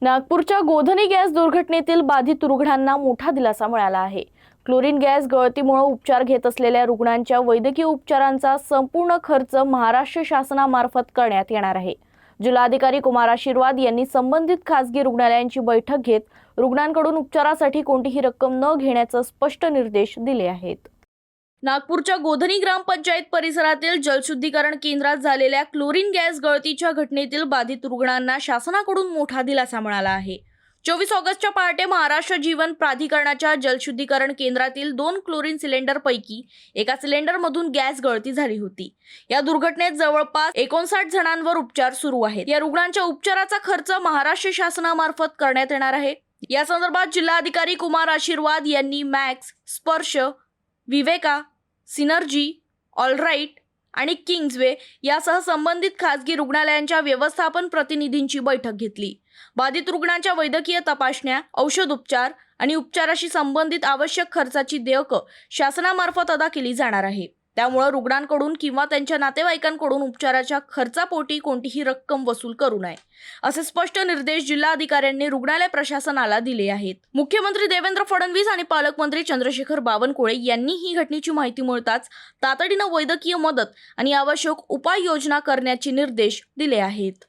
नागपूरच्या गोधनी गॅस दुर्घटनेतील बाधित रुग्णांना मोठा दिलासा मिळाला आहे। क्लोरीन गॅस गळतीमुळे उपचार घेत असलेल्या रुग्णांच्या वैद्यकीय उपचारांचा संपूर्ण खर्च महाराष्ट्र शासनामार्फत करण्यात येणार आहे। जिल्हाधिकारी कुमार आशीर्वाद यांनी संबंधित खासगी रुग्णालयांची बैठक घेत रुग्णांकडून उपचारासाठी कोणतीही रक्कम न घेण्याचे स्पष्ट निर्देश दिले आहेत। नागपूरच्या गोधनी ग्रामपंचायत परिसरातील जलशुद्धीकरण केंद्रात झालेल्या क्लोरीन गॅस गळतीच्या घटनेतील बाधित रुग्णांना शासनाकडून मोठा दिलासा मिळाला आहे। 24 ऑगस्टच्या पहाटे महाराष्ट्र जीवन प्राधिकरणाच्या जलशुद्धीकरण केंद्रातील 2 क्लोरीन सिलेंडरपैकी एका सिलेंडरमधून गॅस गळती झाली होती। या दुर्घटनेत जवळपास 59 जणांवर उपचार सुरू आहेत। या रुग्णांच्या उपचाराचा खर्च महाराष्ट्र शासनामार्फत करण्यात येणार आहे। या संदर्भात जिल्हाधिकारी कुमार आशीर्वाद यांनी मॅक्स, स्पर्श, विवेका, सिनर्जी, ऑलराइट आणि किंग्जवे यासह संबंधित खासगी रुग्णालयांच्या व्यवस्थापन प्रतिनिधींची बैठक घेतली। बाधित रुग्णांच्या वैद्यकीय तपासण्या, औषध उपचार आणि उपचाराशी संबंधित आवश्यक खर्चाची देयके शासनामार्फत अदा केली जाणार आहे। त्यामुळे रुग्णांकडून किंवा त्यांच्या नातेवाईकांकडून उपचाराच्या खर्चापोटी कोणतीही रक्कम वसूल करू नये असे स्पष्ट निर्देश जिल्हाधिकाऱ्यांनी रुग्णालय प्रशासनाला दिले आहेत। मुख्यमंत्री देवेंद्र फडणवीस आणि पालकमंत्री चंद्रशेखर बावनकुळे यांनी ही घटनेची माहिती मिळताच तातडीने वैद्यकीय मदत आणि आवश्यक उपाययोजना करण्याचे निर्देश दिले आहेत।